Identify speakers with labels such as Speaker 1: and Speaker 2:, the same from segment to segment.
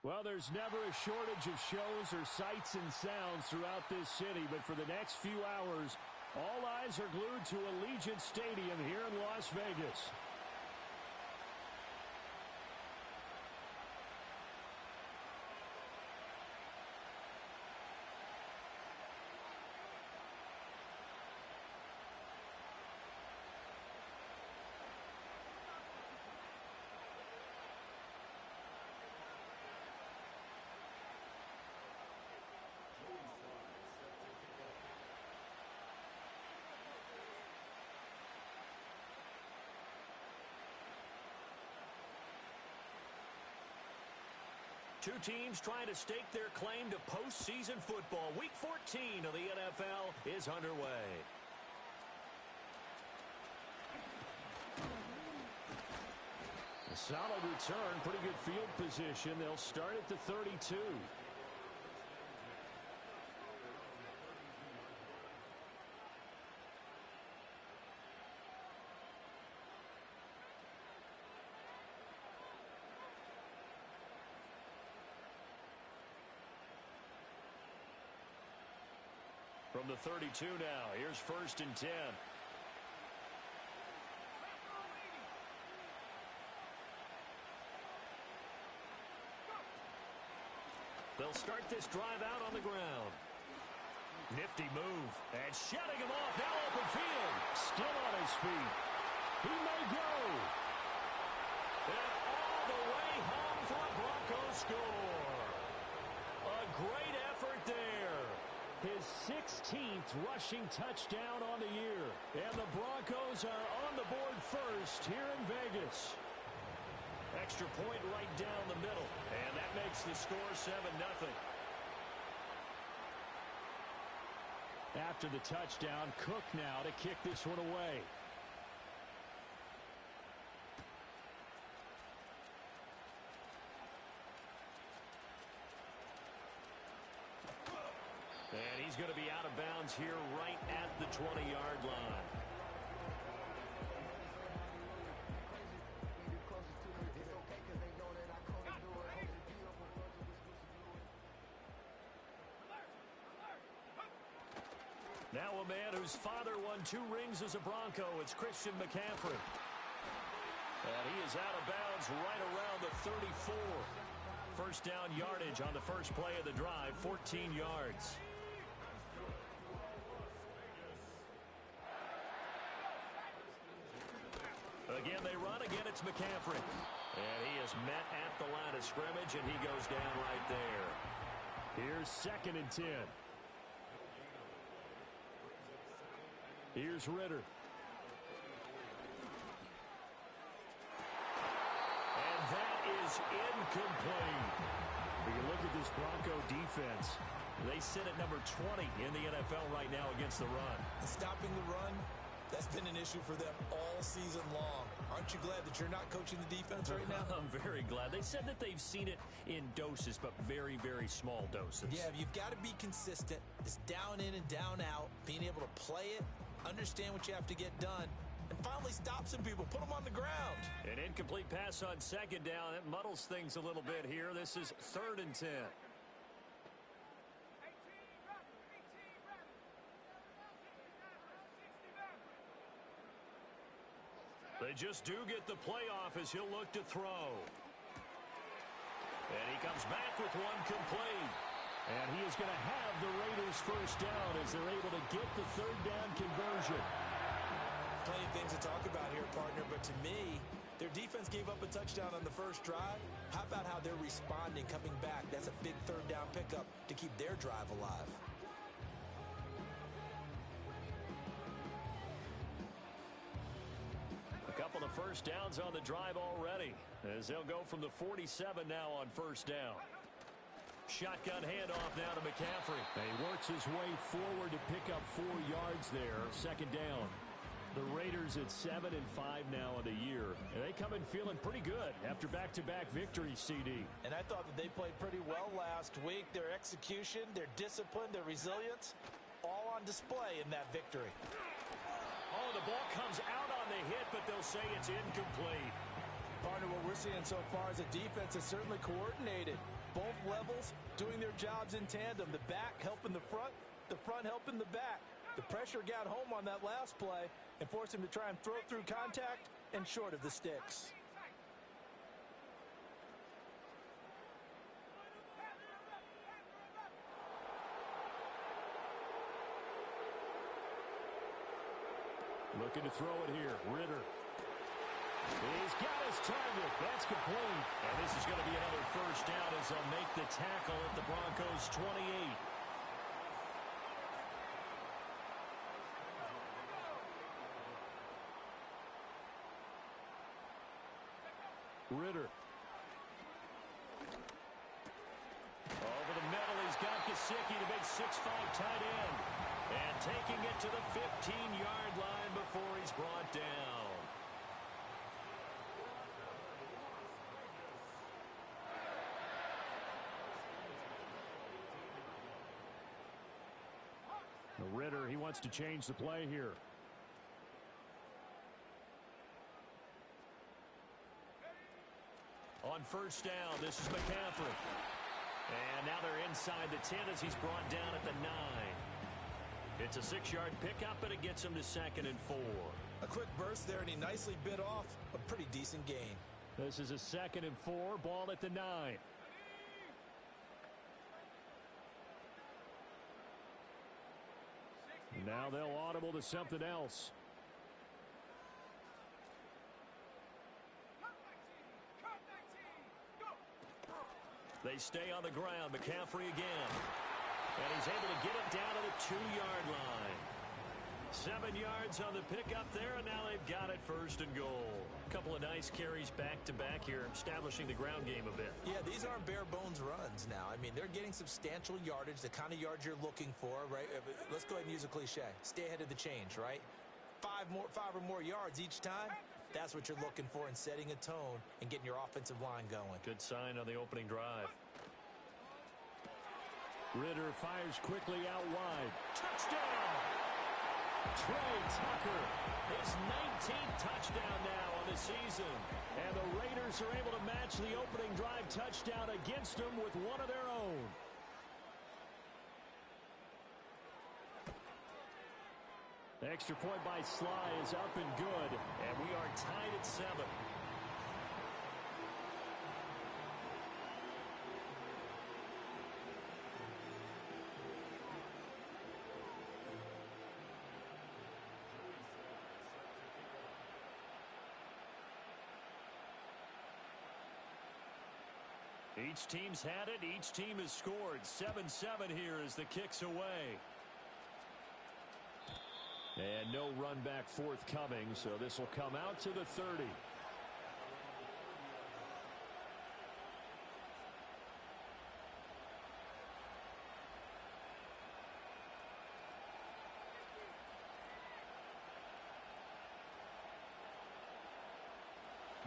Speaker 1: Well, there's never a shortage of shows or sights and sounds throughout this city, but for the next few hours, all eyes are glued to Allegiant Stadium here in Las Vegas.
Speaker 2: Two teams trying to stake their claim to postseason football. Week 14 of the NFL is underway.
Speaker 1: A solid return, pretty good field position. They'll start at the 32. From the 32 now, here's 1st and 10. They'll start this drive out on the ground. Nifty move. And shutting him off. Now open field. Still on his feet. He may go. And all the way home for a Broncos score. A great effort there. His 16th rushing touchdown on the year. And the Broncos are on the board first here in Vegas. Extra point right down the middle. And that makes the score 7-0. After the touchdown, Cook now to kick this one away. And he's going to be out of bounds here right at the 20-yard line. Now a man whose father won 2 rings as a Bronco. It's Christian McCaffrey. And he is out of bounds right around the 34. First down yardage on the first play of the drive, 14 yards. Again, they run. Again, it's McCaffrey. And he is met at the line of scrimmage, and he goes down right there. Here's 2nd and 10. Here's Ritter. And that is incomplete. When you look at this Bronco defense, they sit at number 20 in the NFL right now against the run.
Speaker 3: Stopping the run, that's been an issue for them all season long. Aren't you glad that you're not coaching the defense right now?
Speaker 2: I'm very glad. They said that they've seen it in doses, but very, very small doses.
Speaker 3: Yeah, you've got to be consistent. It's down in and down out, being able to play it, understand what you have to get done, and finally stop some people, put them on the ground.
Speaker 2: An incomplete pass on 2nd down. That muddles things a little bit here. This is 3rd and 10. They just do get the playoff as he'll look to throw. And he comes back with one complete. And he is going to have the Raiders first down as they're able to get the 3rd down conversion.
Speaker 3: Plenty of things to talk about here, partner, but to me, their defense gave up a touchdown on the first drive. How about how they're responding, coming back? That's a big 3rd down pickup to keep their drive alive.
Speaker 2: A couple of first downs on the drive already as they'll go from the 47 now on 1st down. Shotgun handoff now to McCaffrey.
Speaker 1: And he works his way forward to pick up 4 yards there. 2nd down. The Raiders at 7-5 now in the year. And they come in feeling pretty good after back-to-back victories, CD.
Speaker 4: And I thought that they played pretty well last week. Their execution, their discipline, their resilience, all on display in that victory.
Speaker 2: Oh, the ball comes out on the hit, but they'll say it's incomplete.
Speaker 4: Partner, what we're seeing so far is a defense is certainly coordinated. both levels doing their jobs in tandem. The back helping the front helping the back. The pressure got home on that last play and forced him to try and throw through contact and short of the sticks.
Speaker 2: Looking to throw it here. Ritter. He's got his target. That's complete. And this is going to be another first down as they'll make the tackle at the Broncos' 28. Ritter. Over the middle, he's got Gesicki, the big 6'5" tight end. And taking it to the 15-yard line before he's brought down. The Ritter, he wants to change the play here. On first down, this is McCaffrey. And now they're inside the 10 as he's brought down at the 9. It's a 6-yard pickup, but it gets him to 2nd and 4.
Speaker 3: A quick burst there, and he nicely bit off a pretty decent gain.
Speaker 2: This is a 2nd and 4, ball at the 9. Now they'll audible to something else. They stay on the ground. McCaffrey again. And he's able to get it down to the 2-yard line. 7 yards on the pickup there, and now they've got it 1st and goal. A couple of nice carries back-to-back here, establishing the ground game a bit.
Speaker 3: Yeah, these aren't bare-bones runs now. I mean, they're getting substantial yardage, the kind of yards you're looking for, right? Let's go ahead and use a cliche. Stay ahead of the change, right? 5 or more yards each time. That's what you're looking for in setting a tone and getting your offensive line going.
Speaker 2: Good sign on the opening drive. Ritter fires quickly out wide. Touchdown! Trey Tucker, his 19th touchdown now on the season. And the Raiders are able to match the opening drive touchdown against them with one of their own. The extra point by Sly is up and good, and we are tied at 7. Each team's had it. Each team has scored. 7-7 here as the kick's away. And no run back forthcoming, so this will come out to the 30.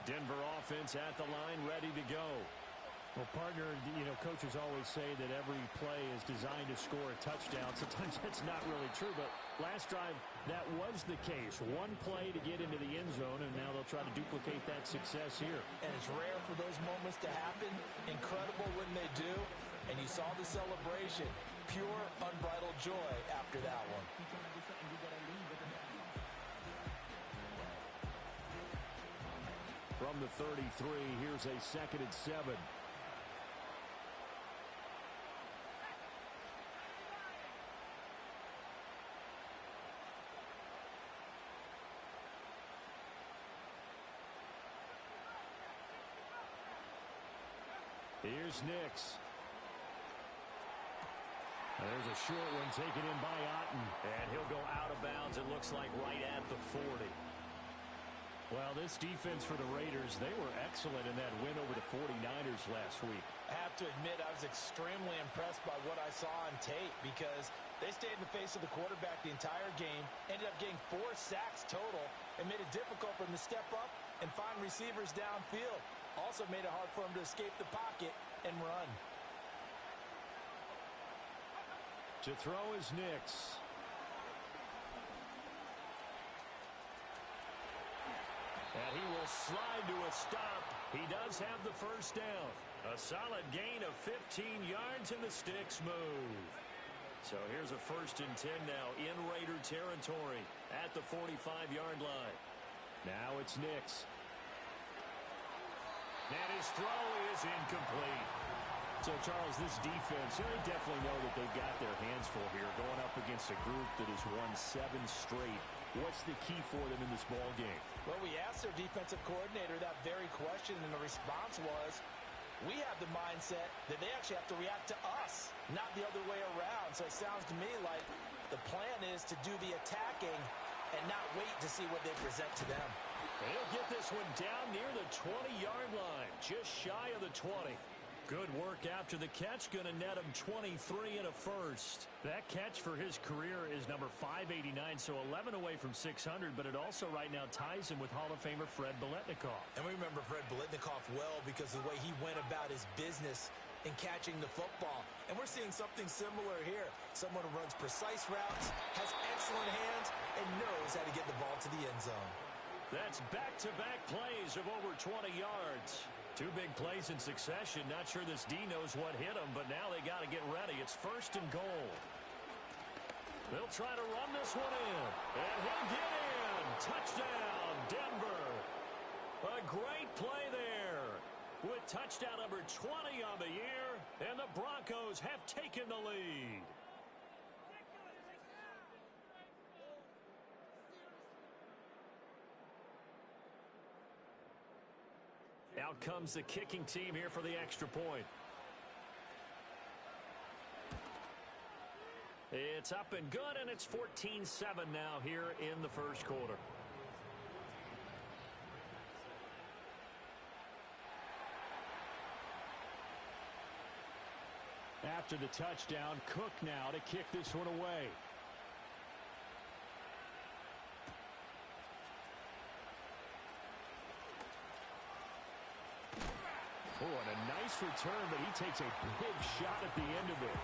Speaker 2: Denver offense at the line, ready to go. Well, partner, you know, coaches always say that every play is designed to score a touchdown. Sometimes that's not really true, but last drive, that was the case. One play to get into the end zone, and now they'll try to duplicate that success here.
Speaker 4: And it's rare for those moments to happen. Incredible when they do. And you saw the celebration. Pure, unbridled joy after that one.
Speaker 2: From the 33, here's a 2nd and 7. Here's Nix. And there's a short one taken in by Otten. And he'll go out of bounds, it looks like, right at the 40. Well, this defense for the Raiders, they were excellent in that win over the 49ers last week.
Speaker 4: I have to admit, I was extremely impressed by what I saw on tape because they stayed in the face of the quarterback the entire game, ended up getting 4 sacks total, and made it difficult for him to step up and find receivers downfield. Also made it hard for him to escape the pocket and run.
Speaker 2: To throw is Nix. And he will slide to a stop. He does have the first down. A solid gain of 15 yards, and the sticks move. So here's a 1st and 10 now in Raider territory at the 45-yard line. Now it's Nix. And his throw is incomplete. So, Charles, this defense, they definitely know that they've got their hands full here going up against a group that has won 7 straight. What's the key for them in this ball game?
Speaker 4: Well, we asked their defensive coordinator that very question, and the response was, we have the mindset that they actually have to react to us, not the other way around. So it sounds to me like the plan is to do the attacking and not wait to see what they present to them.
Speaker 2: He'll get this one down near the 20-yard line, just shy of the 20. Good work after the catch, going to net him 23 and a first. That catch for his career is number 589, so 11 away from 600, but it also right now ties him with Hall of Famer Fred Biletnikoff.
Speaker 3: And we remember Fred Biletnikoff well because of the way he went about his business in catching the football. And we're seeing something similar here. Someone who runs precise routes, has excellent hands, and knows how to get the ball to the end zone.
Speaker 2: That's back-to-back plays of over 20 yards. 2 big plays in succession. Not sure this D knows what hit him, but now they got to get ready. It's 1st and goal. They'll try to run this one in, and he'll get in. Touchdown, Denver. A great play there with touchdown number 20 on the year, and the Broncos have taken the lead. Out comes the kicking team here for the extra point. It's up and good, and it's 14-7 now here in the first quarter. After the touchdown, Cook now to kick this one away. Oh, and a nice return, but he takes a big shot at the end of it.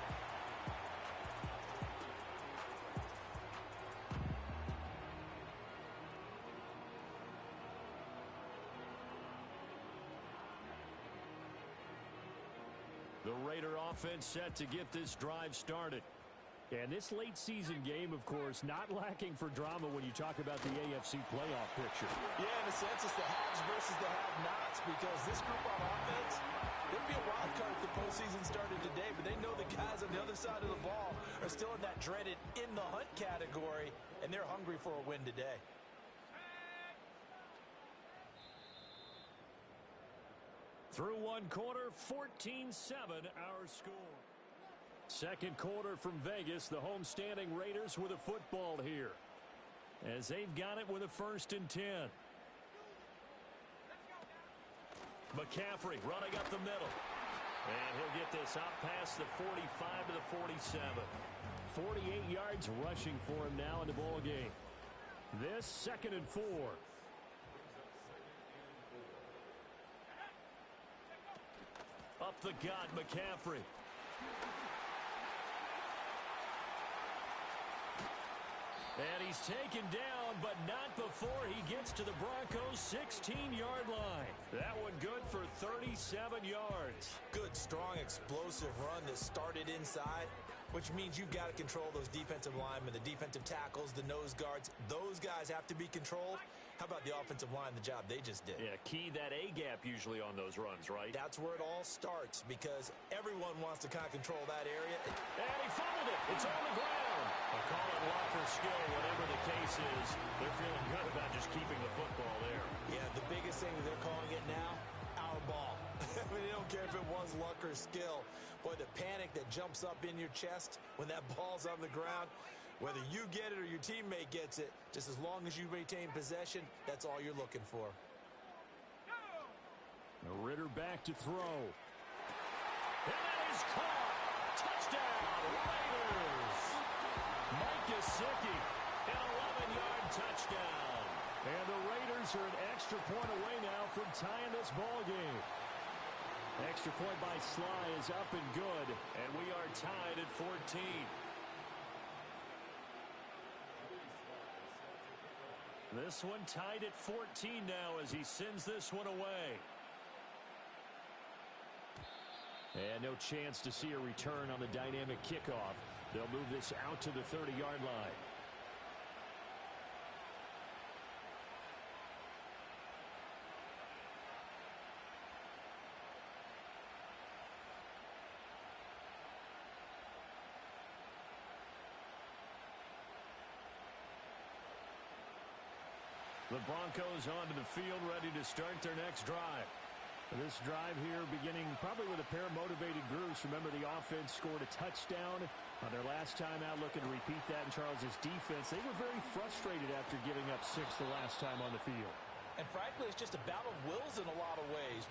Speaker 2: The Raider offense set to get this drive started. And this late season game, of course, not lacking for drama when you talk about the AFC playoff picture.
Speaker 4: Yeah, in a sense, it's the haves versus the have-nots, because this group on offense, there'd be a wild card if the postseason started today, but they know the guys on the other side of the ball are still in that dreaded in-the-hunt category, and they're hungry for a win today.
Speaker 2: Through one quarter, 14-7 our score. Second quarter from Vegas, the home-standing Raiders with a football here, as they've got it with a 1st and 10. McCaffrey running up the middle, and he'll get this out past the 45 to the 47. 48 yards rushing for him now in the ball game. This 2nd and 4. Up the gut, McCaffrey. And he's taken down, but not before he gets to the Broncos' 16-yard line. That one good for 37 yards.
Speaker 3: Good, strong, explosive run that started inside, which means you've got to control those defensive linemen, the defensive tackles, the nose guards. Those guys have to be controlled. How about the offensive line, the job they just did?
Speaker 2: Yeah, key that A-gap usually on those runs, right?
Speaker 3: That's where it all starts, because everyone wants to kind of control that area.
Speaker 2: And he fumbled it. It's on the ground. A call it luck or skill, whatever the case is. They're feeling good about just keeping the football there.
Speaker 3: Yeah, the biggest thing that they're calling it now, our ball. I mean, they don't care if it was luck or skill. Boy, the panic that jumps up in your chest when that ball's on the ground, whether you get it or your teammate gets it, just as long as you maintain possession, that's all you're looking for.
Speaker 2: Ritter back to throw. And that is caught. Touchdown, Raiders. Mike Gesicki, an 11-yard touchdown. And the Raiders are an extra point away now from tying this ball game. Extra point by Sly is up and good, and we are tied at 14. This one tied at 14 now as he sends this one away.
Speaker 1: And no chance to see a return on the dynamic kickoff. They'll move this out to the 30-yard line.
Speaker 2: The Broncos onto the field, ready to start their next drive.
Speaker 1: This drive here beginning probably with a pair of motivated groups. Remember, the offense scored a touchdown on their last time out, looking to repeat that in Charles's defense. They were very frustrated after giving up 6 the last time on the field.
Speaker 4: And frankly, it's just a battle of wills in a lot of ways.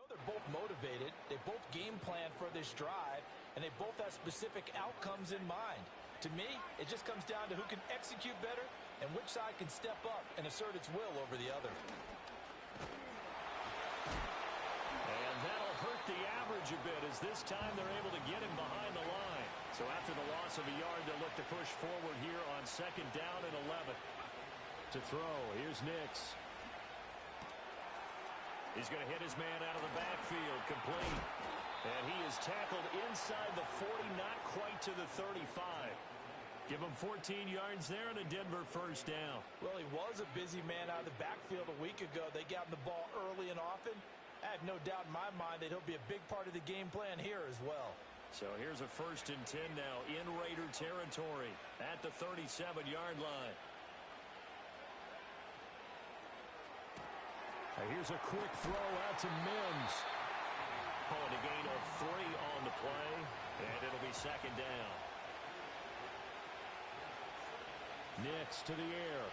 Speaker 4: They're both motivated, they both game plan for this drive, and they both have specific outcomes in mind. To me, it just comes down to who can execute better and which side can step up and assert its will over the other.
Speaker 2: And that'll hurt the average a bit, as this time they're able to get him behind the line. So after the loss of a yard, they'll look to push forward here on 2nd down and 11.
Speaker 1: To throw, here's Nix.
Speaker 2: He's going to hit his man out of the backfield, complete. And he is tackled inside the 40, not quite to the 35. Give him 14 yards there and a Denver first down.
Speaker 4: Well, he was a busy man out of the backfield a week ago. They got him the ball early and often. I have no doubt in my mind that he'll be a big part of the game plan here as well.
Speaker 2: So here's a 1st and 10 now in Raider territory at the 37-yard line.
Speaker 1: Here's a quick throw out to Mims.
Speaker 2: Pulling a gain of 3 on the play, and it'll be 2nd down.
Speaker 1: Nix to the air.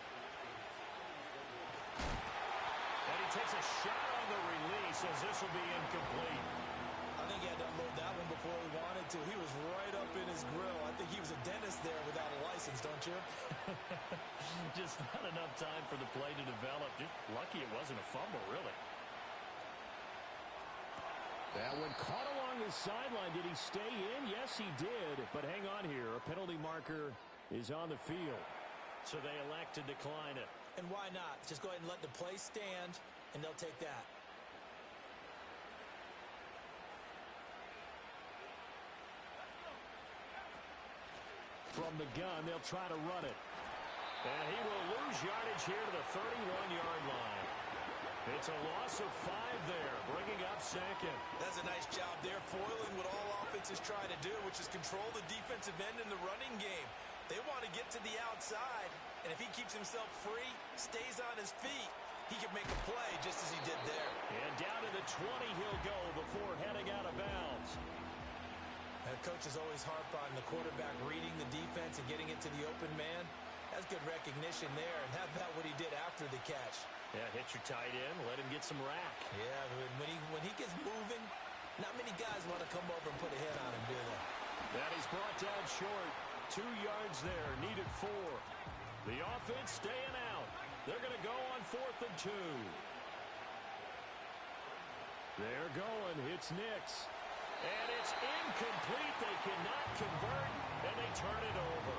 Speaker 2: And he takes a shot on the release, as this will be incomplete.
Speaker 3: I think he had to unload that one before he wanted to. He was right up in his grill. I think he was a dentist there without a license, don't you?
Speaker 2: Just not enough time for the play to develop. Just lucky it wasn't a fumble, really.
Speaker 1: That one caught along the sideline. Did he stay in? Yes, he did. But hang on here. A penalty marker is on the field.
Speaker 2: So they elect to decline it.
Speaker 3: And why not? Just go ahead and let the play stand, and they'll take that.
Speaker 1: From the gun, they'll try to run it.
Speaker 2: And he will lose yardage here to the 31-yard line. It's a loss of 5 there, bringing up 2nd.
Speaker 3: That's a nice job there, foiling what all offenses try to do, which is control the defensive end in the running game. They want to get to the outside, and if he keeps himself free, stays on his feet, he can make a play just as he did there.
Speaker 2: And down to the 20 he'll go before heading out of bounds.
Speaker 3: And coaches always harp on the quarterback reading the defense and getting it to the open man. That's good recognition there. And how about what he did after the catch?
Speaker 2: Yeah, hit your tight end, let him get some rack.
Speaker 3: Yeah, when he gets moving, not many guys want to come over and put a hit on him, do they?
Speaker 2: That is brought down short. 2 yards there, needed 4. The offense staying out. They're going to go on 4th and 2.
Speaker 1: They're going. It's Nix.
Speaker 2: And it's incomplete. They cannot convert, and they turn it over.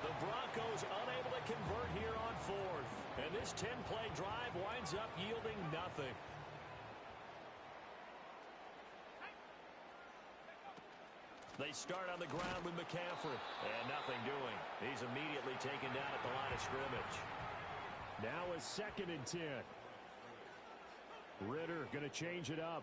Speaker 2: The Broncos unable to convert here on 4th. And this 10-play drive winds up yielding nothing. They start on the ground with McCaffrey. And nothing doing. He's immediately taken down at the line of scrimmage.
Speaker 1: Now a 2nd and 10. Ritter going to change it up.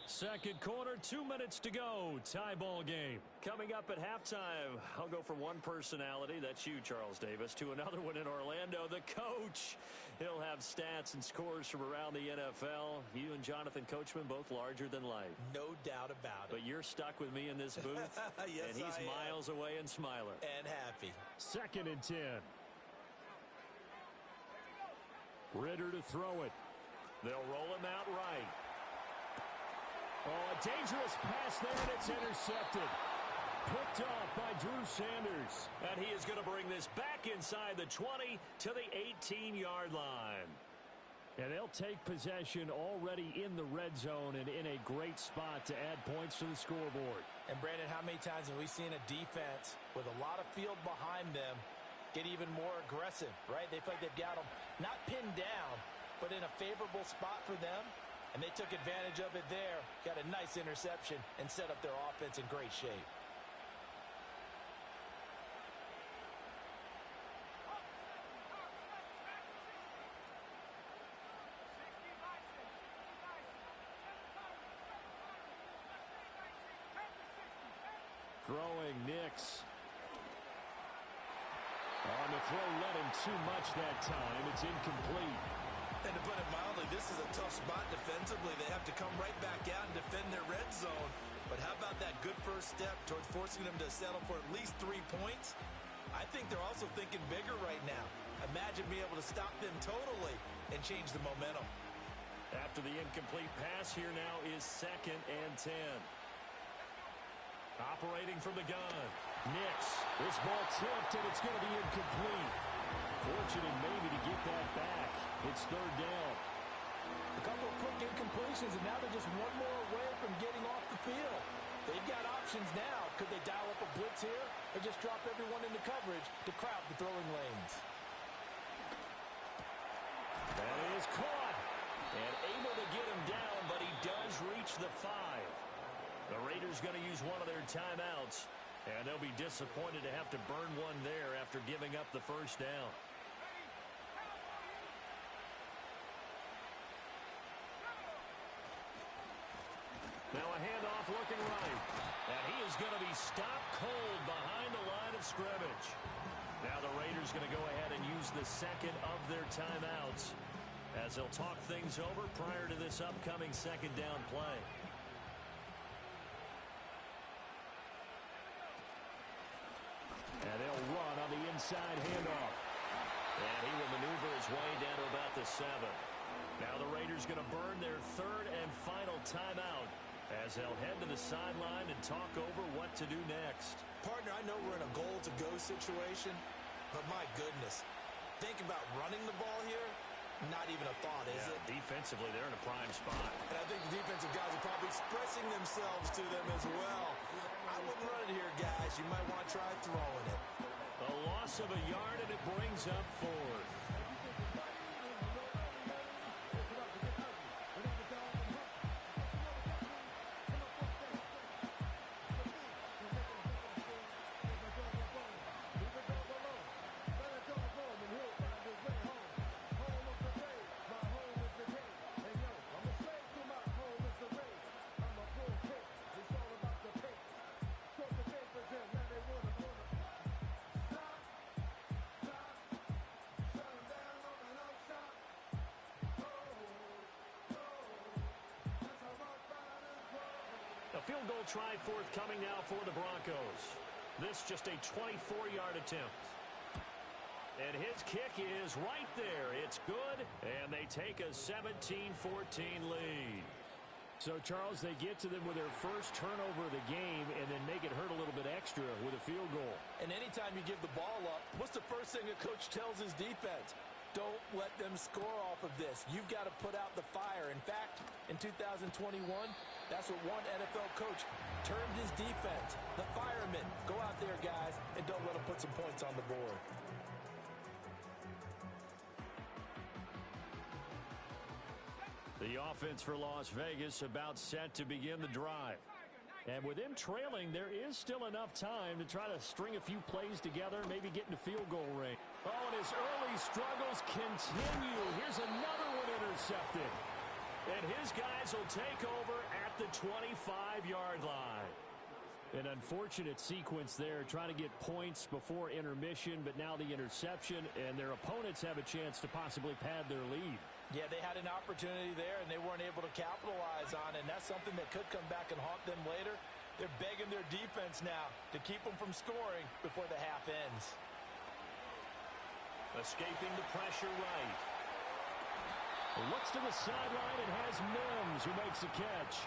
Speaker 2: 2nd quarter, 2 minutes to go. Tie ball game. Coming up at halftime, I'll go from one personality, that's you, Charles Davis, to another one in Orlando, the coach. He'll have stats and scores from around the NFL. You and Jonathan Coachman, both larger than life.
Speaker 3: No doubt about it.
Speaker 2: But you're stuck with me in this booth.
Speaker 3: Yes,
Speaker 2: and he's miles away and smiling.
Speaker 3: And happy.
Speaker 1: 2nd and 10. Ritter to throw it.
Speaker 2: They'll roll him out right.
Speaker 1: Oh, a dangerous pass there, and it's intercepted. Picked off by Drew Sanders.
Speaker 2: And he is going to bring this back inside the 20 to the 18-yard line.
Speaker 1: And they'll take possession already in the red zone and in a great spot to add points to the scoreboard.
Speaker 4: And, Brandon, how many times have we seen a defense with a lot of field behind them get even more aggressive, right? They feel like they've got them not pinned down, but in a favorable spot for them. And they took advantage of it there, got a nice interception, and set up their offense in great shape.
Speaker 1: Throwing Nix. On the throw, led him too much that time. It's incomplete.
Speaker 3: And to put it mildly, this is a tough spot defensively. They have to come right back out and defend their red zone. But how about that good first step towards forcing them to settle for at least 3 points? I think they're also thinking bigger right now. Imagine being able to stop them totally and change the momentum.
Speaker 2: After the incomplete pass, here now is 2nd and 10. Operating from the gun.
Speaker 1: Nix. This ball tipped, and it's going to be incomplete. Fortunate maybe to get that back. It's 3rd down.
Speaker 4: A couple of quick incompletions, and now they're just one more away from getting off the field. They've got options now. Could they dial up a blitz here or just drop everyone into coverage to crowd the throwing lanes?
Speaker 2: That is caught. And able to get him down, but he does reach the 5. The Raiders going to use one of their timeouts, and they'll be disappointed to have to burn one there after giving up the first down. Now a handoff looking right. And he is going to be stopped cold behind the line of scrimmage. Now the Raiders going to go ahead and use the 2nd of their timeouts as they'll talk things over prior to this upcoming 2nd down play.
Speaker 1: And they'll run on the inside handoff.
Speaker 2: And he will maneuver his way down to about the 7. Now the Raiders going to burn their 3rd and final timeout as they'll head to the sideline and talk over what to do next.
Speaker 3: Partner, I know we're in a goal-to-go situation, but my goodness, think about running the ball here. Not even a thought, is it?
Speaker 2: Defensively, they're in a prime spot.
Speaker 3: And I think the defensive guys are probably expressing themselves to them as well. I wouldn't run it here, guys. You might want to try throwing it.
Speaker 2: A loss of a yard, and it brings up 4th. A field goal try forthcoming now for the Broncos. This just a 24-yard attempt. And his kick is right there. It's good, and they take a 17-14 lead.
Speaker 1: So, Charles, they get to them with their first turnover of the game and then make it hurt a little bit extra with a field goal.
Speaker 4: And anytime you give the ball up, what's the first thing a coach tells his defense? Don't let them score off of this. You've got to put out the fire. In fact, in 2021, that's what one NFL coach termed his defense. The firemen. Go out there, guys, and don't let them put some points on the board.
Speaker 1: The offense for Las Vegas about set to begin the drive. And with them trailing, there is still enough time to try to string a few plays together, maybe get into field goal range. Oh, and his early struggles continue. Here's another one intercepted.
Speaker 2: And his guys will take over at the 25-yard line.
Speaker 1: An unfortunate sequence there, trying to get points before intermission, but now the interception, and their opponents have a chance to possibly pad their lead.
Speaker 4: Yeah, they had an opportunity there, and they weren't able to capitalize on it, and that's something that could come back and haunt them later. They're begging their defense now to keep them from scoring before the half ends.
Speaker 2: Escaping the pressure right.
Speaker 1: Looks to the sideline and has Mims, who makes a catch.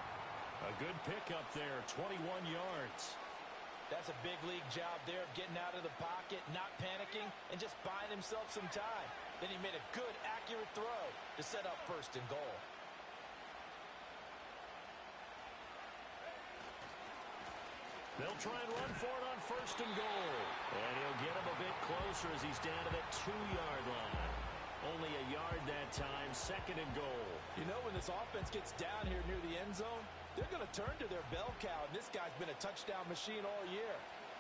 Speaker 2: A good pickup there, 21 yards.
Speaker 4: That's a big league job there of getting out of the pocket, not panicking, and just buying himself some time. Then he made a good, accurate throw to set up 1st and goal.
Speaker 2: They'll try and run for it on 1st and goal. And he'll get him a bit closer as he's down to that 2-yard line. Only a yard that time, 2nd and goal.
Speaker 4: You know, when this offense gets down here near the end zone, they're going to turn to their bell cow, and this guy's been a touchdown machine all year.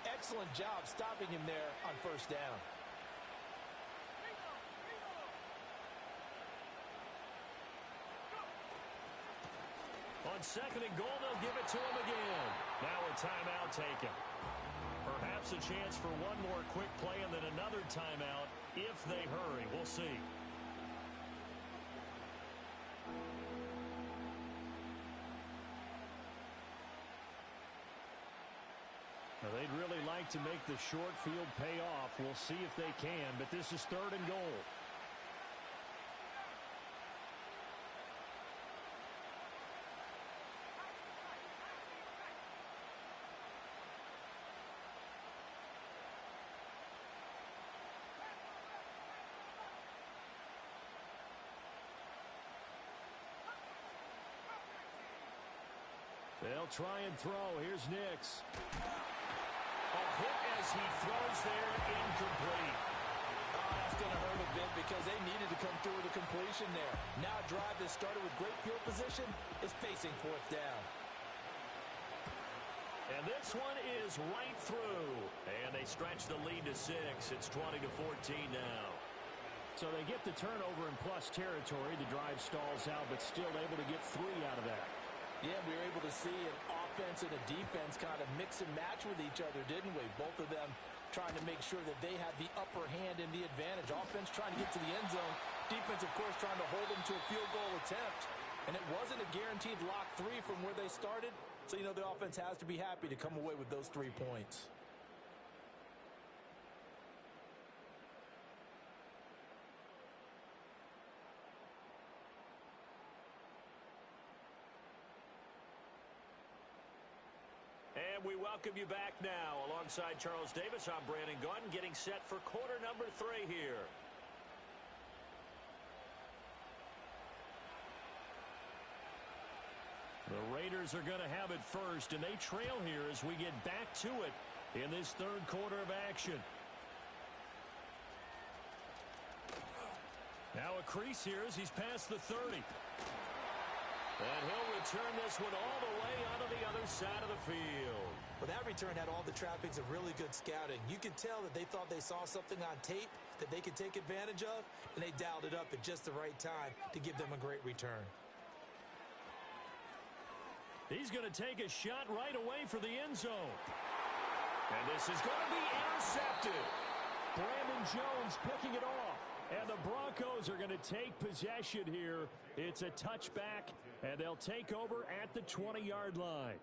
Speaker 4: Excellent job stopping him there on 1st down.
Speaker 2: On 2nd and goal, they'll give it to him again. Now a timeout taken. Perhaps a chance for one more quick play and then another timeout if they hurry. We'll see.
Speaker 1: Now, they'd really like to make the short field pay off. We'll see if they can, but this is 3rd and goal. They'll try and throw. Here's Nix.
Speaker 2: A hit as he throws there, incomplete.
Speaker 4: Oh, that's going to hurt a bit because they needed to come through with a completion there. Now a drive that started with great field position is facing 4th down.
Speaker 2: And this one is right through. And they stretch the lead to 6. It's 20-14 now.
Speaker 1: So they get the turnover in plus territory. The drive stalls out, but still able to get 3 out of that.
Speaker 4: Yeah, we were able to see an offense and a defense kind of mix and match with each other, didn't we? Both of them trying to make sure that they had the upper hand and the advantage. Offense trying to get to the end zone. Defense, of course, trying to hold them to a field goal attempt. And it wasn't a guaranteed lock 3 from where they started. So, you know, the offense has to be happy to come away with those 3 points.
Speaker 2: And we welcome you back now. Alongside Charles Davis, I'm Brandon Gaudin, getting set for quarter number 3 here.
Speaker 1: The Raiders are going to have it first, and they trail here as we get back to it in this 3rd quarter of action. Now a crease here as he's past the 30.
Speaker 2: And he'll return this one all the way onto the other side of the field.
Speaker 3: Well, that return had all the trappings of really good scouting. You could tell that they thought they saw something on tape that they could take advantage of, and they dialed it up at just the right time to give them a great return.
Speaker 1: He's going to take a shot right away for the end zone.
Speaker 2: And this is going to be intercepted.
Speaker 1: Brandon Jones picking it off. And the Broncos are going to take possession here. It's a touchback, and they'll take over at the 20-yard line.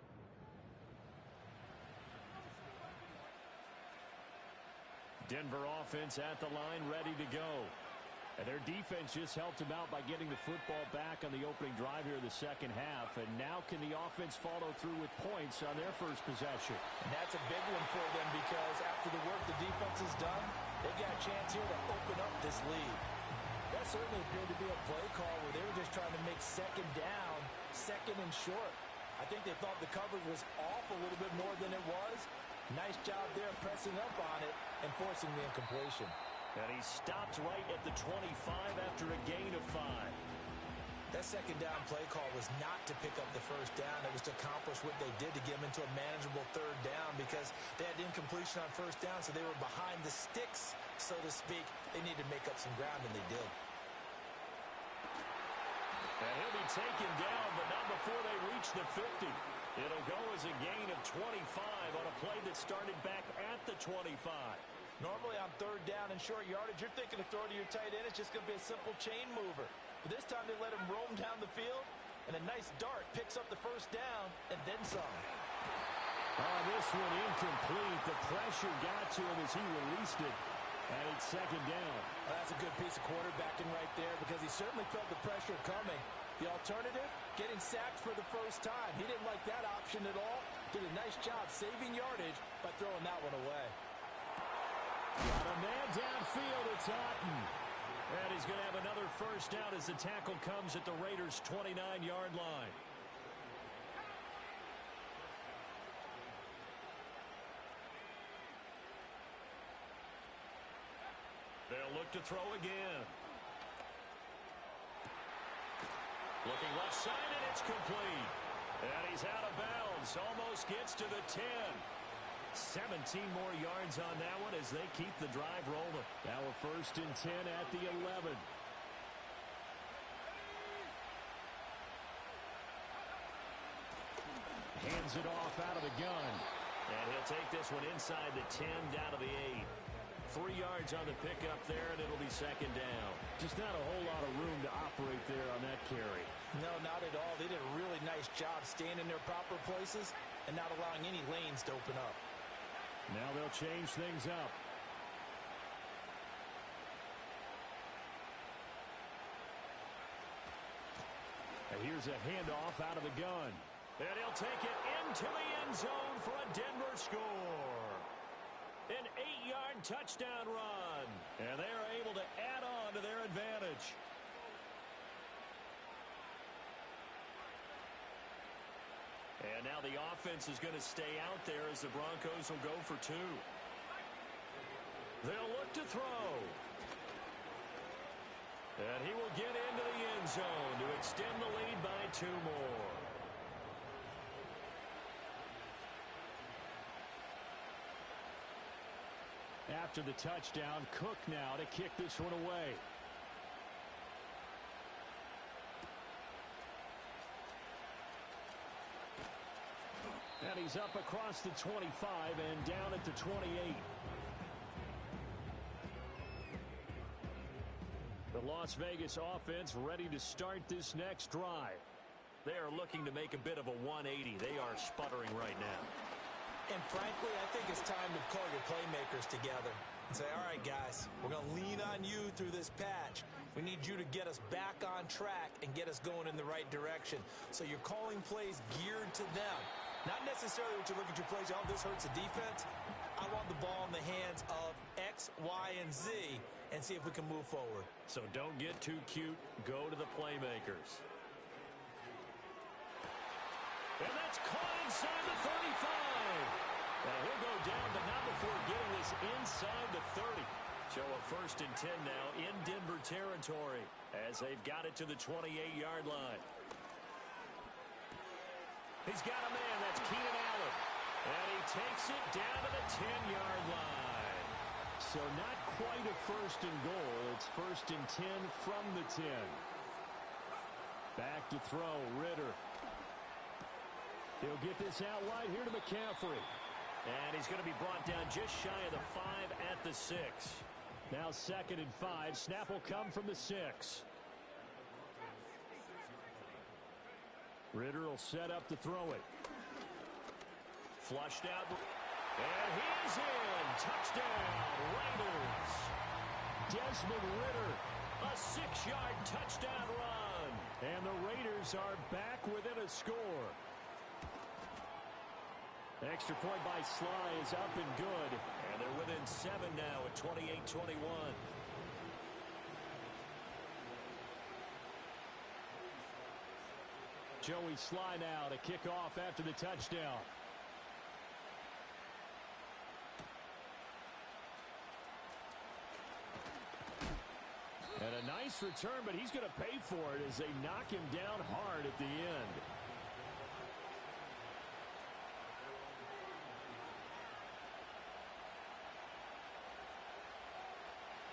Speaker 1: Denver offense at the line, ready to go. And their defense just helped them out by getting the football back on the opening drive here in the 2nd half. And now can the offense follow through with points on their first possession?
Speaker 4: And that's a big one for them because after the work the defense has done, they've got a chance here to open up this lead. That certainly appeared to be a play call where they were just trying to make 2nd down, 2nd and short. I think they thought the coverage was off a little bit more than it was. Nice job there pressing up on it and forcing the incompletion.
Speaker 2: And he stopped right at the 25 after a gain of 5.
Speaker 3: That 2nd down play call was not to pick up the 1st down. It was to accomplish what they did to get them into a manageable 3rd down because they had incompletion on 1st down, so they were behind the sticks, so to speak. They needed to make up some ground, and they did.
Speaker 2: And he'll be taken down, but not before they reach the 50. It'll go as a gain of 25 on a play that started back at the 25.
Speaker 4: Normally on 3rd down and short yardage, you're thinking to throw to your tight end. It's just going to be a simple chain mover. But this time they let him roam down the field, and a nice dart picks up the 1st down and then some.
Speaker 1: Oh, this one incomplete. The pressure got to him as he released it, and it's 2nd down.
Speaker 4: Well, that's a good piece of quarterbacking right there because he certainly felt the pressure coming. The alternative, getting sacked for the 1st time. He didn't like that option at all, did a nice job saving yardage by throwing that one away.
Speaker 1: Got a man downfield. It's Otten. And he's going to have another first down as the tackle comes at the Raiders' 29-yard line. They'll look to throw again. Looking left side, and it's complete. And he's out of bounds. Almost gets to the 10. 17 more yards on that one as they keep the drive rolling. Now a 1st and 10 at the 11. Hands it off out of the gun.
Speaker 2: And he'll take this one inside the 10 down to the 8. 3 yards on the pickup there, and it'll be 2nd down.
Speaker 1: Just not a whole lot of room to operate there on that carry.
Speaker 4: No, not at all. They did a really nice job staying in their proper places and not allowing any lanes to open up.
Speaker 1: Now they'll change things up. And here's a handoff out of the gun.
Speaker 2: And he'll take it into the end zone for a Denver score. An 8-yard touchdown run. And they are able to add on to their advantage. And now the offense is going to stay out there as the Broncos will go for 2. They'll look to throw. And he will get into the end zone to extend the lead by 2 more.
Speaker 1: After the touchdown, Cook now to kick this one away. And he's up across the 25 and down at the 28. The Las Vegas offense ready to start this next drive.
Speaker 2: They are looking to make a bit of a 180. They are sputtering right now.
Speaker 3: And frankly, I think it's time to call your playmakers together and say, all right, guys, we're going to lean on you through this patch. We need you to get us back on track and get us going in the right direction. So you're calling plays geared to them. Not necessarily what you look at your plays, oh, this hurts the defense. I want the ball in the hands of X, Y, and Z and see if we can move forward.
Speaker 2: So don't get too cute. Go to the playmakers. And that's caught inside the 35. Now he'll go down, but not before getting this inside the 30. So a 1st and 10 now in Denver territory as they've got it to the 28-yard line. He's got a man. That's Keenan Allen. And he takes it down to the 10-yard line.
Speaker 1: So not quite a 1st and goal. It's 1st and 10 from the 10. Back to throw, Ritter. He'll get this out wide here to McCaffrey.
Speaker 2: And he's going to be brought down just shy of the 5 at the 6.
Speaker 1: Now 2nd and 5. Snap will come from the 6. Ritter will set up to throw it.
Speaker 2: Flushed out. And he's in. Touchdown, Raiders.
Speaker 1: Desmond Ritter.
Speaker 2: A 6-yard touchdown run.
Speaker 1: And the Raiders are back within a score. Extra point by Sly is up and good.
Speaker 2: And they're within 7 now at 28-21.
Speaker 1: Joey Sly now to kick off after the touchdown. And a nice return, but he's going to pay for it as they knock him down hard at the end.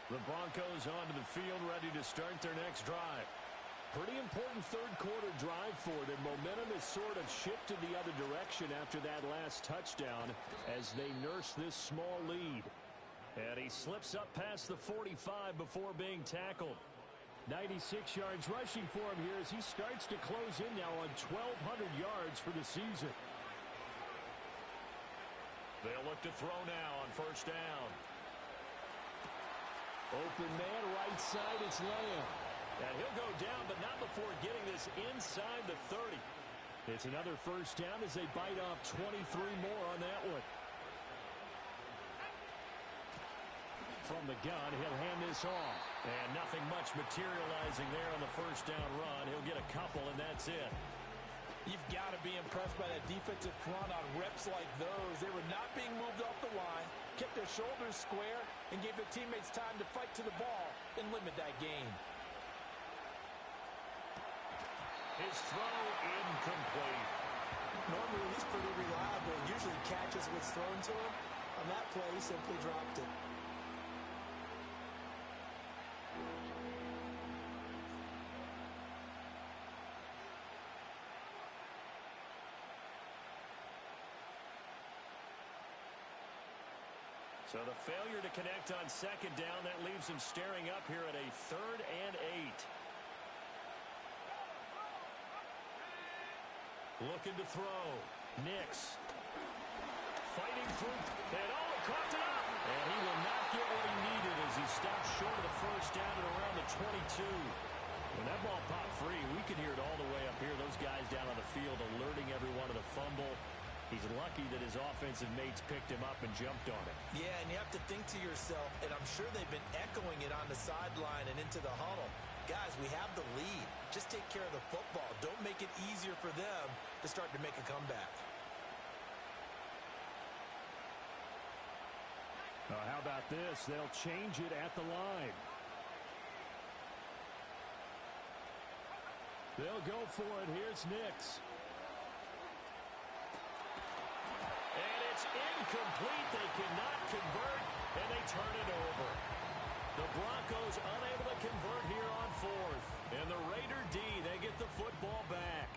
Speaker 2: The Broncos onto the field ready to start their next drive.
Speaker 1: Pretty important third-quarter drive for them. Momentum has sort of shifted the other direction after that last touchdown as they nurse this small lead.
Speaker 2: And he slips up past the 45 before being tackled.
Speaker 1: 96 yards rushing for him here as he starts to close in now on 1,200 yards for the season.
Speaker 2: They'll look to throw now on 1st down.
Speaker 1: Open man, right side, it's Lamb.
Speaker 2: And he'll go down, but not before getting this inside the 30.
Speaker 1: It's another first down as they bite off 23 more on that one. From the gun, he'll hand this off.
Speaker 2: And nothing much materializing there on the first down run. He'll get a couple, and that's it.
Speaker 4: You've got to be impressed by that defensive front on reps like those. They were not being moved off the line, kept their shoulders square, and gave their teammates time to fight to the ball and limit that gain.
Speaker 2: His throw incomplete.
Speaker 3: Normally, he's pretty reliable. Usually catches what's thrown to him. On that play, he simply dropped it.
Speaker 2: So the failure to connect on second down, that leaves him staring up here at a 3rd and 8. Looking to throw. Nix. Fighting through. And he coughed it up. And he will not get what he needed as he stops short of the first down at around the 22. When that ball popped free, we could hear it all the way up here. Those guys down on the field alerting everyone of the fumble. He's lucky that his offensive mates picked him up and jumped on it.
Speaker 3: Yeah, and you have to think to yourself, and I'm sure they've been echoing it on the sideline and into the huddle. Guys, we have the lead. Just take care of the football. Don't make it easier for them to start to make a comeback.
Speaker 1: How about this? They'll change it at the line. They'll go for it. Here's Nix.
Speaker 2: And it's incomplete. They cannot convert, and they turn it over. The Broncos unable to convert here on 4th. And the Raider D, they get the football back.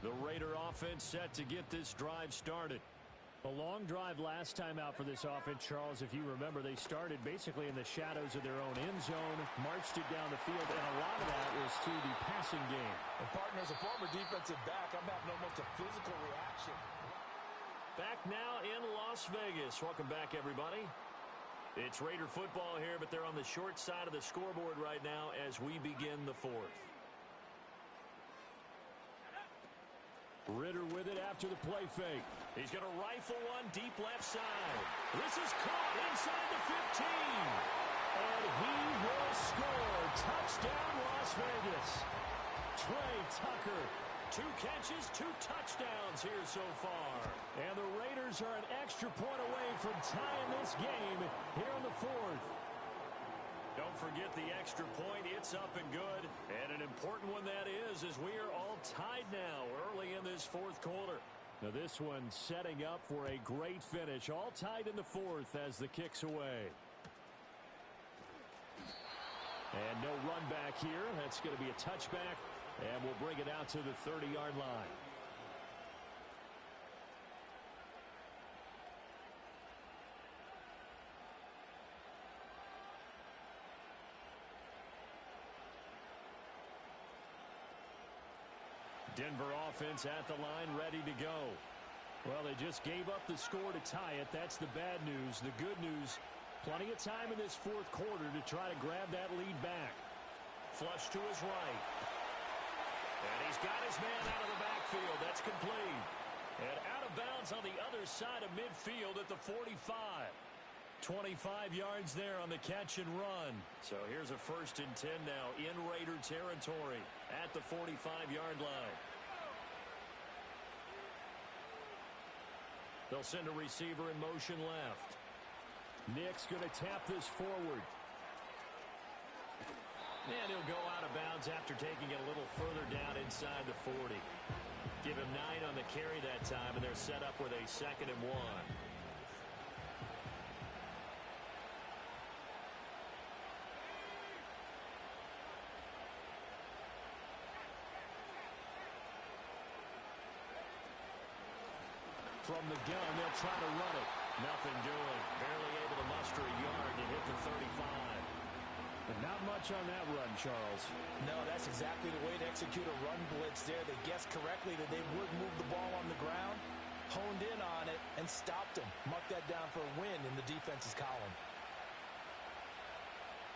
Speaker 2: The Raider offense set to get this drive started.
Speaker 1: A long drive last time out for this offense, Charles. If you remember, they started basically in the shadows of their own end zone, marched it down the field, and a lot of that was through the passing game.
Speaker 4: And partner, as a former defensive back, I'm having almost a physical reaction.
Speaker 2: Back now in Las Vegas. Welcome back, everybody. It's Raider football here, but they're on the short side of the scoreboard right now as we begin the 4th.
Speaker 1: Ritter with it after the play fake.
Speaker 2: He's going to rifle one deep left side. This is caught inside the 15.
Speaker 1: And he will score. Touchdown, Las Vegas. Trey Tucker.
Speaker 2: 2 catches, 2 touchdowns here so far.
Speaker 1: And the Raiders are an extra point away from tying this game here in the 4th.
Speaker 2: Don't forget the extra point. It's up and good. And an important one that is, as we are all tied now early in this 4th quarter.
Speaker 1: Now this one setting up for a great finish. All tied in the 4th as the kick's away. And no run back here. That's going to be a touchback. And we'll bring it out to the 30-yard line.
Speaker 2: Denver offense at the line, ready to go.
Speaker 1: Well, they just gave up the score to tie it. That's the bad news. The good news, plenty of time in this 4th quarter to try to grab that lead back.
Speaker 2: Flush to his right. And he's got his man out of the backfield. That's complete. And out of bounds on the other side of midfield at the 45. 25 yards there on the catch and run. So here's a 1st and 10 now in Raider territory at the 45-yard line. They'll send a receiver in motion left.
Speaker 1: Nick's going to tap this forward.
Speaker 2: And he'll go out of bounds after taking it a little further down inside the 40. Give him 9 on the carry that time, and they're set up with a 2nd and 1.
Speaker 1: From the gun, they'll try to run it.
Speaker 2: Nothing doing. Barely able to muster a yard to hit the 35.
Speaker 1: But not much on that run, Charles.
Speaker 4: No, that's exactly the way to execute a run blitz there. They guessed correctly that they would move the ball on the ground, honed in on it, and stopped them. Mark that down for a win in the defense's column.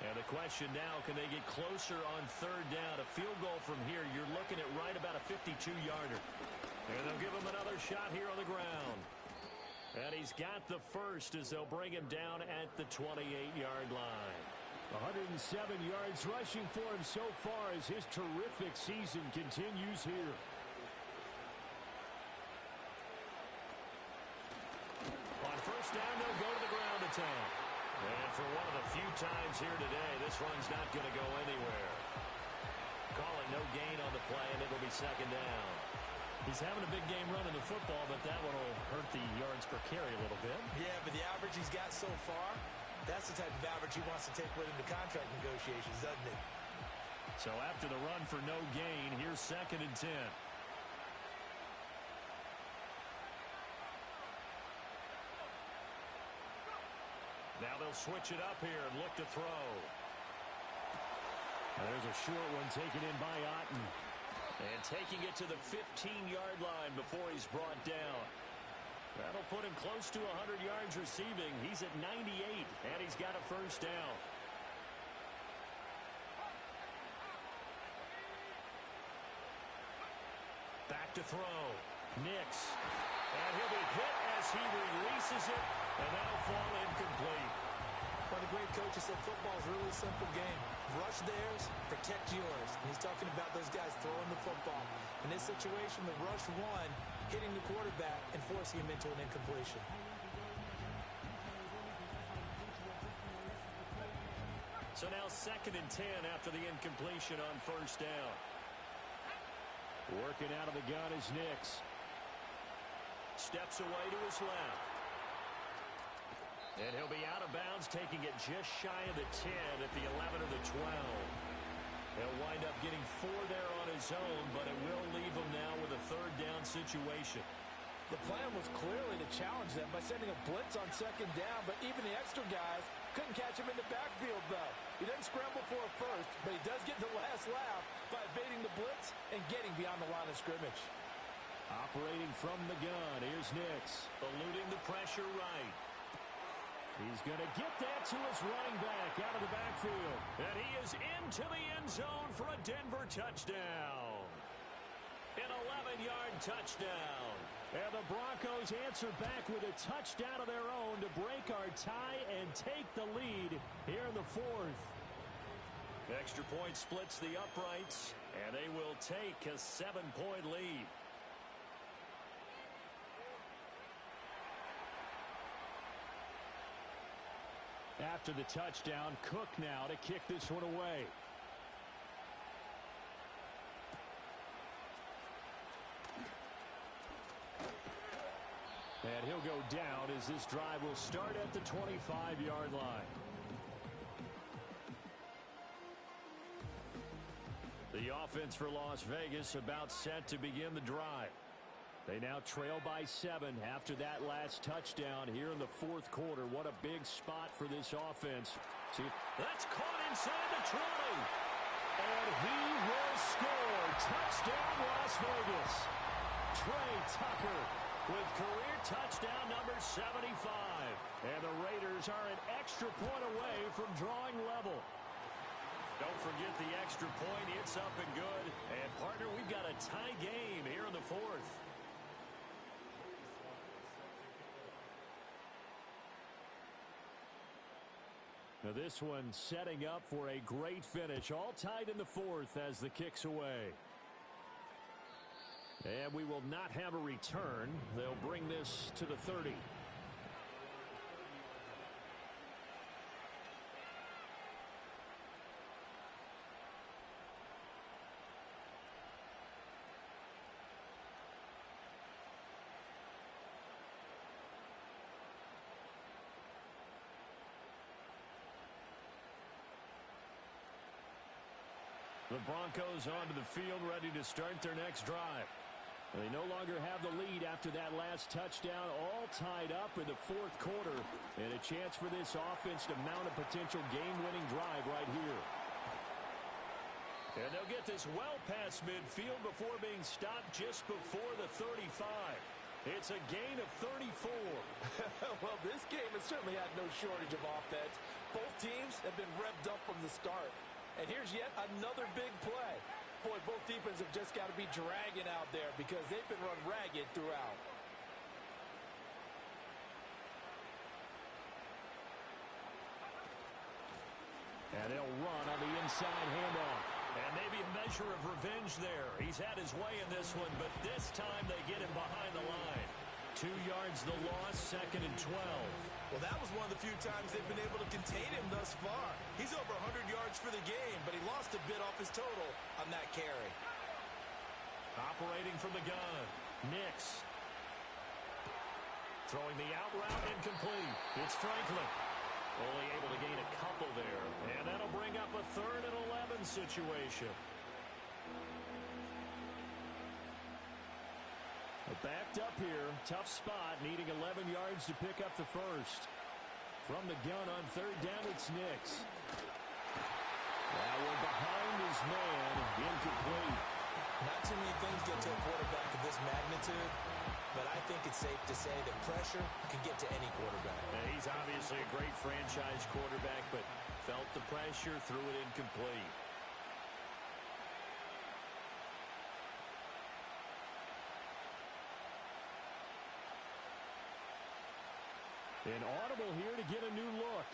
Speaker 2: And the question now, can they get closer on third down? A field goal from here, you're looking at right about a 52-yarder. And they'll give him another shot here on the ground. And he's got the first as they'll bring him down at the 28-yard line.
Speaker 1: 107 yards rushing for him so far as his terrific season continues here.
Speaker 2: On first down, they'll go to the ground attack. And for one of the few times here today, this run's not going to go anywhere. Call it no gain on the play, and it'll be second down.
Speaker 4: He's having a big game running the football, but that one will hurt the yards per carry a little bit.
Speaker 3: Yeah, but the average he's got so far, that's the type of average he wants to take with him to contract negotiations, doesn't it?
Speaker 1: So after the run for no gain, here's 2nd and 10.
Speaker 2: Now they'll switch it up here and look to throw.
Speaker 1: There's a short one taken in by Otten.
Speaker 2: And taking it to the 15-yard line before he's brought down. That'll put him close to 100 yards receiving. He's at 98, and he's got a first down. Back to throw. Nix. And he'll be hit as he releases it, and that'll fall incomplete.
Speaker 3: One of the great coaches said football is a really simple game. Rush theirs, protect yours. And he's talking about those guys throwing the football. In this situation, the rush one, hitting the quarterback and forcing him into an incompletion.
Speaker 2: So now 2nd and 10 after the incompletion on first down.
Speaker 1: Working out of the gun is Nix.
Speaker 2: Steps away to his left. And he'll be out of bounds, taking it just shy of the 10 at the 11 or the 12. He'll wind up getting 4 there on his own, but it will leave him now with a third down situation.
Speaker 4: The plan was clearly to challenge them by sending a blitz on 2nd down, but even the extra guys couldn't catch him in the backfield, though. He doesn't scramble for a first, but he does get the last laugh by evading the blitz and getting beyond the line of scrimmage.
Speaker 1: Operating from the gun, here's Nix.
Speaker 2: Eluding the pressure right.
Speaker 1: He's going to get that to his running back out of the backfield.
Speaker 2: And he is into the end zone for a Denver touchdown. An 11-yard touchdown.
Speaker 1: And the Broncos answer back with a touchdown of their own to break our tie and take the lead here in the 4th.
Speaker 2: Extra point splits the uprights, and they will take a 7-point lead.
Speaker 1: After the touchdown, Cook now to kick this one away. And he'll go down as this drive will start at the 25-yard line.
Speaker 2: The offense for Las Vegas about set to begin the drive.
Speaker 1: They now trail by 7 after that last touchdown here in the 4th quarter. What a big spot for this offense.
Speaker 2: See, that's caught inside the 20.
Speaker 1: And he will score. Touchdown, Las Vegas. Trey Tucker with career touchdown number 75. And the Raiders are an extra point away from drawing level.
Speaker 2: Don't forget the extra point. It's up and good. And, partner, we've got a tie game here in the 4th.
Speaker 1: Now this one setting up for a great finish. All tied in the 4th as the kick's away. And we will not have a return. They'll bring this to the 30.
Speaker 2: The Broncos onto the field, ready to start their next drive.
Speaker 1: They no longer have the lead after that last touchdown, all tied up in the 4th quarter, and a chance for this offense to mount a potential game-winning drive right here.
Speaker 2: And they'll get this well past midfield before being stopped just before the 35. It's a gain of 34.
Speaker 4: Well, this game has certainly had no shortage of offense. Both teams have been revved up from the start. And here's yet another big play. Boy, both defenses have just got to be dragging out there because they've been run ragged throughout.
Speaker 1: And they'll run on the inside handoff. And maybe a measure of revenge there. He's had his way in this one, but this time they get him behind the line. 2 yards the loss, 2nd and 12.
Speaker 3: Well, that was one of the few times they've been able to contain him thus far. He's over 100 yards for the game, but he lost a bit off his total on that carry.
Speaker 1: Operating from the gun, Nix. Throwing the out route incomplete. It's Franklin. Only able to gain a couple there. And that'll bring up a 3rd and 11 situation. Backed up here. Tough spot. Needing 11 yards to pick up the first. From the gun on 3rd down, it's Nix. Now we're behind his man. Incomplete.
Speaker 3: Not too many things get to a quarterback of this magnitude, but I think it's safe to say that pressure can get to any quarterback.
Speaker 1: He's obviously a great franchise quarterback, but felt the pressure, threw it incomplete. An audible here to get a new look.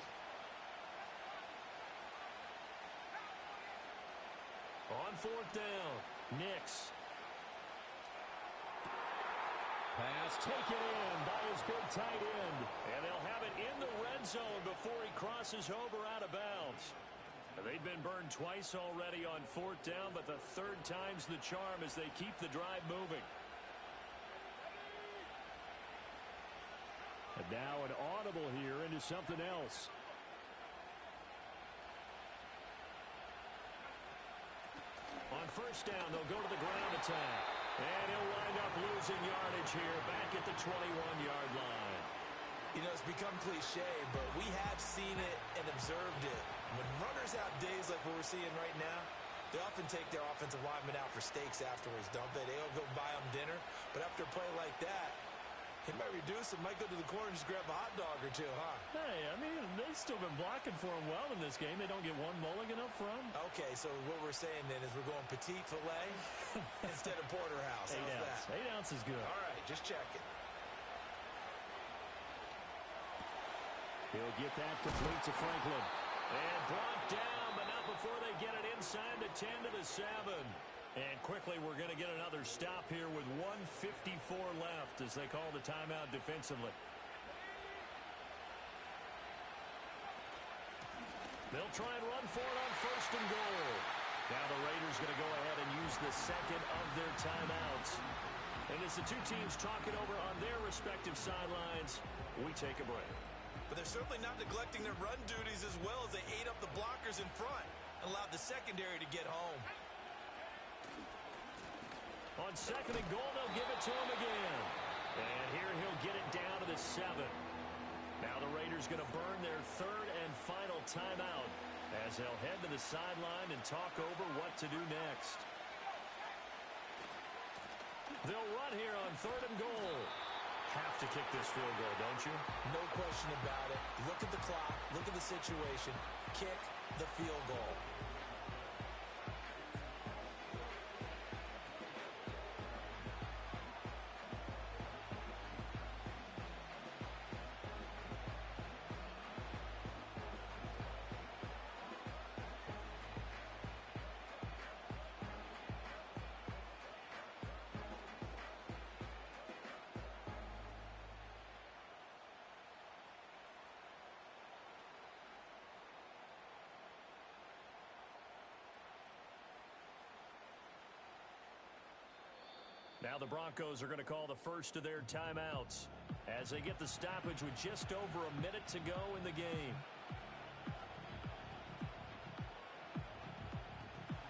Speaker 1: On 4th down, Nix. Pass taken in by his big tight end. And they'll have it in the red zone before he crosses over out of bounds. They've been burned twice already on 4th down, but the 3rd time's the charm as they keep the drive moving. And now an audible here into something else. On 1st down, they'll go to the ground attack. And he'll wind up losing yardage here back at the 21-yard line.
Speaker 3: You know, it's become cliche, but we have seen it and observed it. When runners have days like what we're seeing right now, they often take their offensive linemen out for steaks afterwards, don't they? They'll go buy them dinner. But after a play like that, he might reduce it, might go to the corner and just grab a hot dog or two, huh?
Speaker 1: Hey, I mean, they've still been blocking for him well in this game. They don't get one mulligan up front.
Speaker 3: Okay, so what we're saying then is we're going petite filet instead of porterhouse.
Speaker 1: 8 ounce.
Speaker 3: That?
Speaker 1: 8 ounce is good.
Speaker 3: All right, just checking.
Speaker 1: He'll get that complete to Franklin. And brought down, but not before they get it inside the 10 to the 7. And quickly, we're going to get another stop here with 1:54 left as they call the timeout defensively. They'll try and run for it on 1st and goal. Now the Raiders going to go ahead and use the 2nd of their timeouts. And as the two teams talk it over on their respective sidelines, we take a break.
Speaker 3: But they're certainly not neglecting their run duties as well as they ate up the blockers in front and allowed the secondary to get home.
Speaker 1: On 2nd and goal, they'll give it to him again. And here he'll get it down to the 7. Now the Raiders going to burn their 3rd and final timeout as they'll head to the sideline and talk over what to do next. They'll run here on 3rd and goal. Have to kick this field goal, don't you?
Speaker 3: No question about it. Look at the clock. Look at the situation. Kick the field goal.
Speaker 1: Now the Broncos are going to call the first of their timeouts as they get the stoppage with just over a minute to go in the game.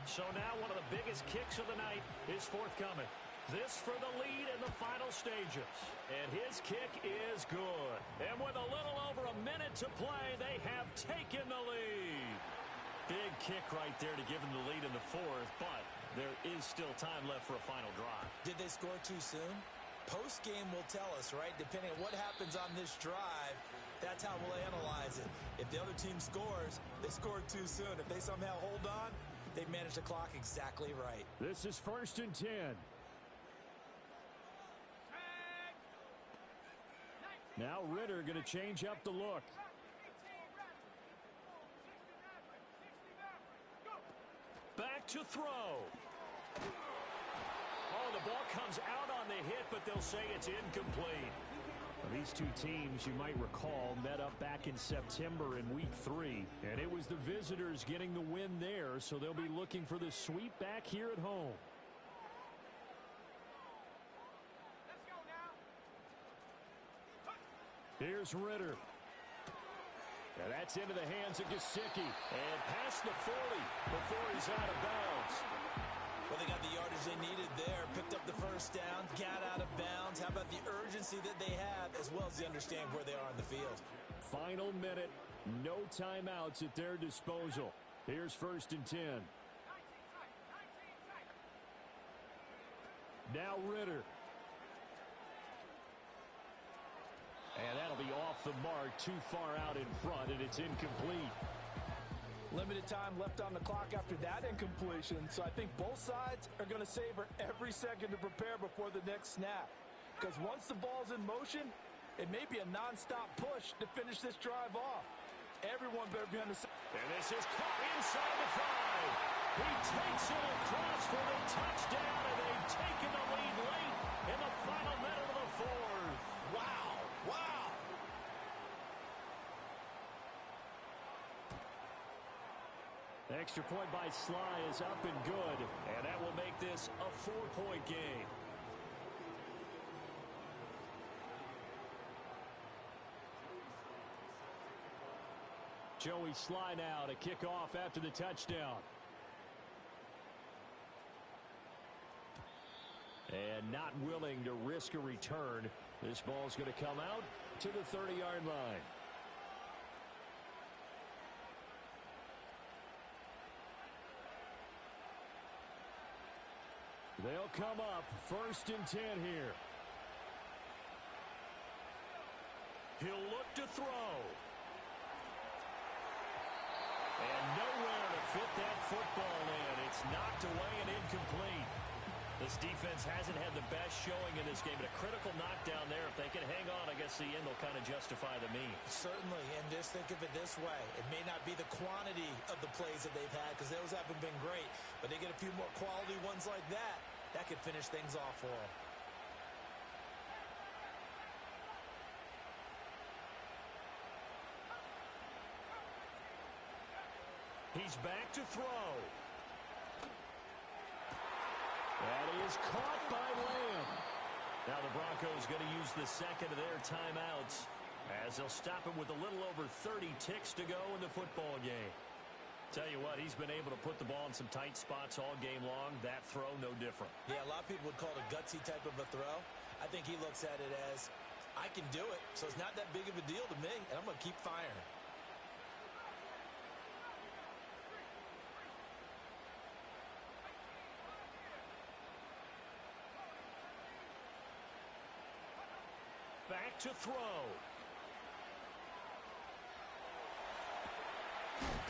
Speaker 1: So now one of the biggest kicks of the night is forthcoming. This for the lead in the final stages. And his kick is good. And with a little over a minute to play, they have taken the lead. Big kick right there to give them the lead in the 4th, but there is still time left for a final drive.
Speaker 3: Did they score too soon? Post-game will tell us, right? Depending on what happens on this drive, That's how we'll analyze it. If the other team scores, they scored too soon. If they somehow hold on, they managed the clock exactly right.
Speaker 1: This is 1st and 10. Now Ritter going to change up the look.
Speaker 2: Back to throw. Oh, the ball comes out on the hit, but they'll say it's incomplete.
Speaker 1: Well, these two teams, you might recall, met up back in September in Week 3. And it was the visitors getting the win there, so they'll be looking for the sweep back here at home. Here's Ritter. And that's into the hands of Gesicki.
Speaker 2: And past the 40 before he's out of bounds.
Speaker 3: Well, they got the yardage they needed there. Picked up the first down, got out of bounds. How about the urgency that they have, as well as they understand where they are on the field.
Speaker 1: Final minute. No timeouts at their disposal. Here's 1st and 10. Now Ritter. And that'll be off the mark, too far out in front, and it's incomplete.
Speaker 4: Limited time left on the clock after that incompletion, so I think both sides are going to savor every second to prepare before the next snap. Because once the ball's in motion, it may be a nonstop push to finish this drive off. Everyone better be on the side.
Speaker 2: And this is caught inside the 5. He takes it across for the touchdown, and they've taken the lead late in the final minute of the 4th.
Speaker 3: Wow. Wow.
Speaker 1: Extra point by Sly is up and good.
Speaker 2: And that will make this a 4-point game.
Speaker 1: Joey Sly now to kick off after the touchdown. And not willing to risk a return. This ball's going to come out to the 30-yard line. They'll come up 1st and 10 here.
Speaker 2: He'll look to throw. And nowhere to fit that football in. It's knocked away and incomplete. This defense hasn't had the best showing in this game, but a critical knockdown there. If they can hang on, I guess the end will kind of justify the means.
Speaker 3: Certainly, and just think of it this way. It may not be the quantity of the plays that they've had, because those haven't been great, but they get a few more quality ones like that. That could finish things off for them.
Speaker 2: He's back to throw.
Speaker 1: That is caught by Lamb.
Speaker 2: Now the Broncos going to use the second of their timeouts as they'll stop him with a little over 30 ticks to go in the football game. Tell you what, he's been able to put the ball in some tight spots all game long. That throw, no different.
Speaker 3: Yeah, a lot of people would call it a gutsy type of a throw. I think he looks at it as, I can do it, so it's not that big of a deal to me, and I'm going to keep firing.
Speaker 2: Back to throw.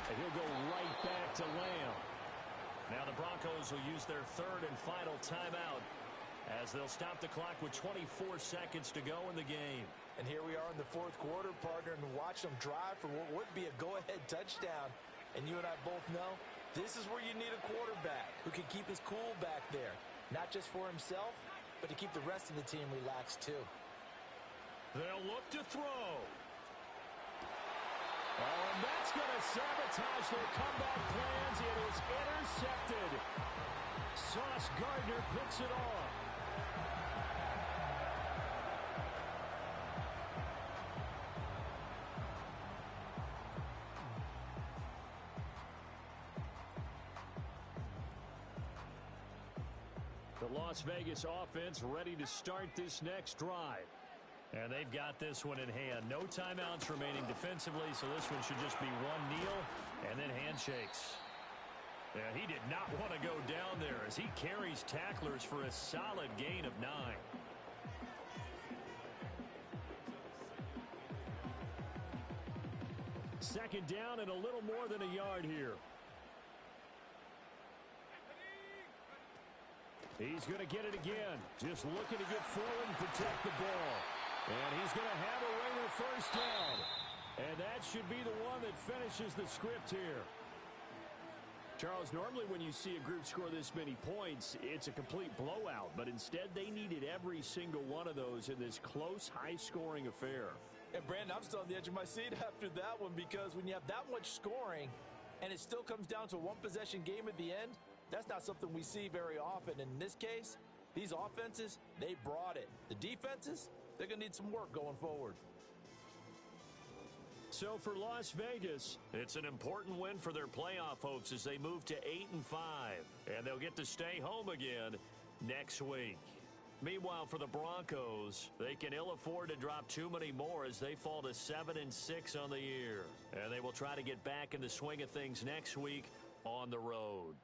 Speaker 1: And he'll go right back to Lamb.
Speaker 2: Now the Broncos will use their third and final timeout as they'll stop the clock with 24 seconds to go in the game.
Speaker 4: And here we are in the 4th quarter, partner, and watch them drive for what would be a go-ahead touchdown. And you and I both know this is where you need a quarterback who can keep his cool back there. Not just for himself, but to keep the rest of the team relaxed too.
Speaker 2: They'll look to throw.
Speaker 1: Oh, and that's going to sabotage their comeback plans. It is intercepted. Sauce Gardner picks it off. The Las Vegas offense ready to start this next drive.
Speaker 2: And they've got this one in hand. No timeouts remaining defensively, so this one should just be one kneel and then handshakes. Yeah, he did not want to go down there as he carries tacklers for a solid gain of 9.
Speaker 1: Second down and a little more than a yard here. He's going to get it again. Just looking to get forward and protect the ball. And he's going to have a Raider first down. And that should be the one that finishes the script here. Charles, normally when you see a group score this many points, it's a complete blowout. But instead, they needed every single one of those in this close, high-scoring affair.
Speaker 4: And, Brandon, I'm still on the edge of my seat after that one because when you have that much scoring and it still comes down to a one-possession game at the end, that's not something we see very often. In this case, these offenses, they brought it. The defenses, they're going to need some work going forward.
Speaker 1: So for Las Vegas,
Speaker 2: it's an important win for their playoff hopes as they move to 8-5. And they'll get to stay home again next week. Meanwhile, for the Broncos, they can ill afford to drop too many more as they fall to 7-6 on the year. And they will try to get back in the swing of things next week on the road.